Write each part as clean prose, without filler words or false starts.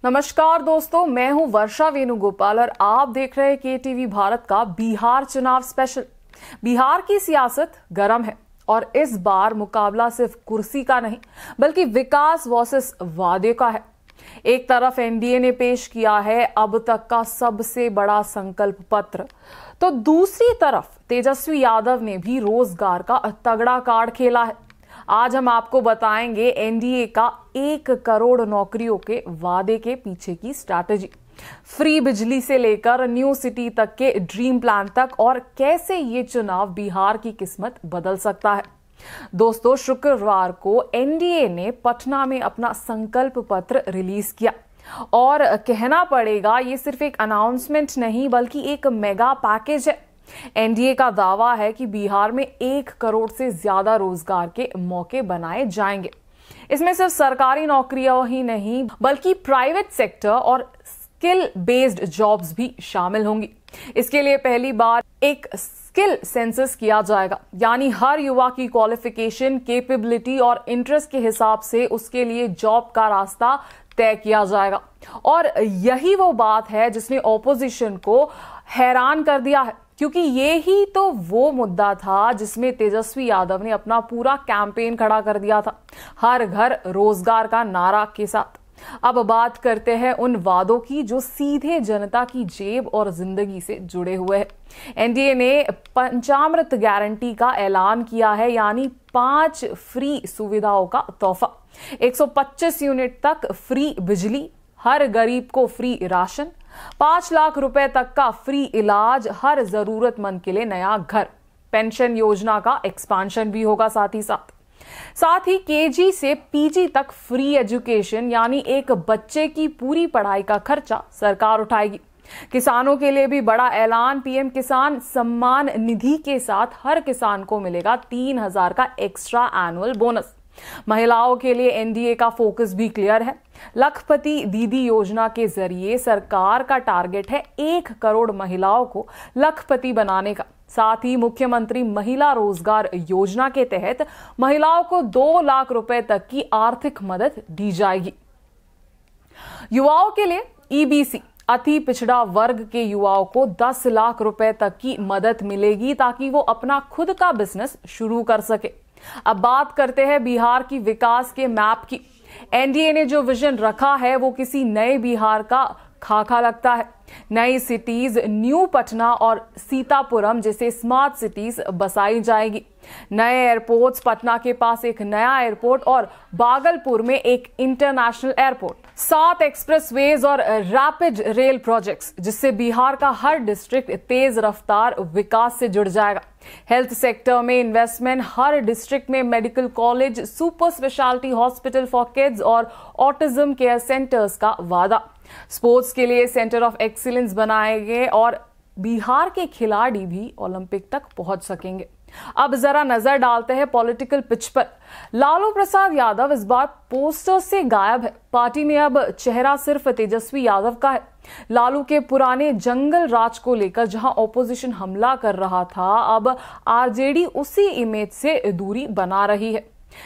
नमस्कार दोस्तों, मैं हूं वर्षा वेणुगोपाल और आप देख रहे हैं केटीवी भारत का बिहार चुनाव स्पेशल। बिहार की सियासत गर्म है और इस बार मुकाबला सिर्फ कुर्सी का नहीं बल्कि विकास वर्सेस वादे का है। एक तरफ एनडीए ने पेश किया है अब तक का सबसे बड़ा संकल्प पत्र, तो दूसरी तरफ तेजस्वी यादव ने भी रोजगार का तगड़ा कार्ड खेला है। आज हम आपको बताएंगे एनडीए का 1 करोड़ नौकरियों के वादे के पीछे की स्ट्रैटेजी, फ्री बिजली से लेकर न्यू सिटी तक के ड्रीम प्लान तक, और कैसे ये चुनाव बिहार की किस्मत बदल सकता है। दोस्तों, शुक्रवार को एनडीए ने पटना में अपना संकल्प पत्र रिलीज किया और कहना पड़ेगा ये सिर्फ एक अनाउंसमेंट नहीं बल्कि एक मेगा पैकेज है। एनडीए का दावा है कि बिहार में 1 करोड़ से ज्यादा रोजगार के मौके बनाए जाएंगे। इसमें सिर्फ सरकारी नौकरियां ही नहीं बल्कि प्राइवेट सेक्टर और स्किल बेस्ड जॉब्स भी शामिल होंगी। इसके लिए पहली बार एक स्किल सेंसस किया जाएगा, यानी हर युवा की क्वालिफिकेशन, कैपेबिलिटी और इंटरेस्ट के हिसाब से उसके लिए जॉब का रास्ता तय किया जाएगा। और यही वो बात है जिसने ऑपोजिशन को हैरान कर दिया है, क्योंकि ये ही तो वो मुद्दा था जिसमें तेजस्वी यादव ने अपना पूरा कैंपेन खड़ा कर दिया था, हर घर रोजगार का नारा के साथ। अब बात करते हैं उन वादों की जो सीधे जनता की जेब और जिंदगी से जुड़े हुए हैं। एनडीए ने पंचामृत गारंटी का ऐलान किया है, यानी 5 फ्री सुविधाओं का तोहफा, 125 यूनिट तक फ्री बिजली, हर गरीब को फ्री राशन, 5 लाख रुपए तक का फ्री इलाज, हर जरूरतमंद के लिए नया घर, पेंशन योजना का एक्सपांशन भी होगा साथ ही केजी से पीजी तक फ्री एजुकेशन, यानी एक बच्चे की पूरी पढ़ाई का खर्चा सरकार उठाएगी। किसानों के लिए भी बड़ा ऐलान, पीएम किसान सम्मान निधि के साथ हर किसान को मिलेगा 3,000 का एक्स्ट्रा एनुअल बोनस। महिलाओं के लिए एनडीए का फोकस भी क्लियर है। लखपति दीदी योजना के जरिए सरकार का टारगेट है 1 करोड़ महिलाओं को लखपति बनाने का। साथ ही मुख्यमंत्री महिला रोजगार योजना के तहत महिलाओं को 2 लाख रुपए तक की आर्थिक मदद दी जाएगी। युवाओं के लिए ईबीसी, अति पिछड़ा वर्ग के युवाओं को 10 लाख रुपए तक की मदद मिलेगी ताकि वो अपना खुद का बिजनेस शुरू कर सके। अब बात करते हैं बिहार की विकास के मैप की। एनडीए ने जो विजन रखा है वो किसी नए बिहार का खाका लगता है। नई सिटीज, न्यू पटना और सीतापुरम जैसे स्मार्ट सिटीज बसाई जाएगी। नए एयरपोर्ट्स, पटना के पास एक नया एयरपोर्ट और भागलपुर में एक इंटरनेशनल एयरपोर्ट, 7 एक्सप्रेसवेज और रैपिड रेल प्रोजेक्ट्स, जिससे बिहार का हर डिस्ट्रिक्ट तेज रफ्तार विकास से जुड़ जाएगा। हेल्थ सेक्टर में इन्वेस्टमेंट, हर डिस्ट्रिक्ट में medical college, super speciality hospital for kids और ऑटिज्म केयर सेंटर्स का वादा। स्पोर्ट्स के लिए सेंटर ऑफ एक्सीलेंस बनाएंगे और बिहार के खिलाड़ी भी ओलंपिक तक पहुंच सकेंगे। अब जरा नजर डालते हैं पॉलिटिकल पिच पर। लालू प्रसाद यादव इस बार पोस्टर से गायब है। पार्टी में अब चेहरा सिर्फ तेजस्वी यादव का है। लालू के पुराने जंगल राज को लेकर जहां ऑपोजिशन हमला कर रहा था, अब आरजेडी उसी इमेज से दूरी बना रही है।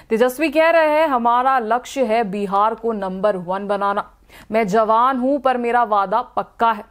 तेजस्वी कह रहे हैं, हमारा लक्ष्य है बिहार को नंबर 1 बनाना। मैं जवान हूं पर मेरा वादा पक्का है।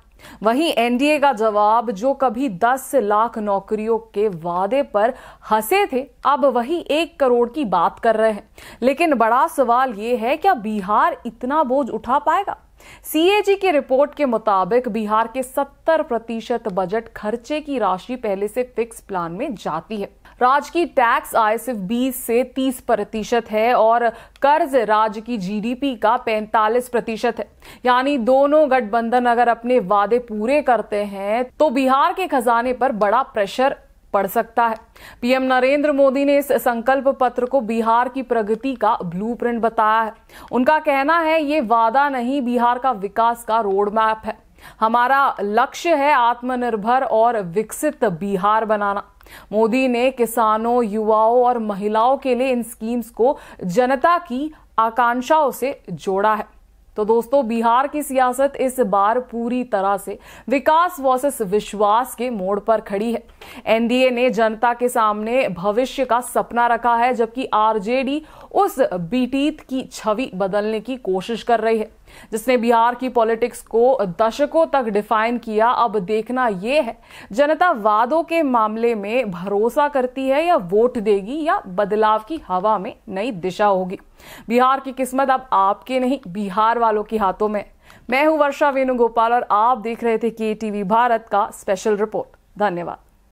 वहीं एनडीए का जवाब, जो कभी 10 लाख नौकरियों के वादे पर हंसे थे, अब वही 1 करोड़ की बात कर रहे हैं। लेकिन बड़ा सवाल यह है, क्या बिहार इतना बोझ उठा पाएगा? सीएजी की रिपोर्ट के मुताबिक बिहार के 70% बजट खर्चे की राशि पहले से फिक्स प्लान में जाती है। राज्य की टैक्स आय सिर्फ 20 से 30% है और कर्ज राज्य की जीडीपी का 45% है। यानी दोनों गठबंधन अगर अपने वादे पूरे करते हैं तो बिहार के खजाने पर बड़ा प्रेशर पड़ सकता है। पीएम नरेंद्र मोदी ने इस संकल्प पत्र को बिहार की प्रगति का ब्लूप्रिंट बताया है। उनका कहना है, ये वादा नहीं, बिहार का विकास का रोड मैप है। हमारा लक्ष्य है आत्मनिर्भर और विकसित बिहार बनाना। मोदी ने किसानों, युवाओं और महिलाओं के लिए इन स्कीम्स को जनता की आकांक्षाओं से जोड़ा है। तो दोस्तों, बिहार की सियासत इस बार पूरी तरह से विकास वर्सेस विश्वास के मोड़ पर खड़ी है। एनडीए ने जनता के सामने भविष्य का सपना रखा है, जबकि आरजेडी उस बीतीत की छवि बदलने की कोशिश कर रही है। जिसने बिहार की पॉलिटिक्स को दशकों तक डिफाइन किया। अब देखना यह है, जनता वादों के मामले में भरोसा करती है या वोट देगी, या बदलाव की हवा में नई दिशा होगी। बिहार की किस्मत अब आपके नहीं, बिहार वालों के हाथों में। मैं हूं वर्षा वेणुगोपाल और आप देख रहे थे KTV भारत का स्पेशल रिपोर्ट। धन्यवाद।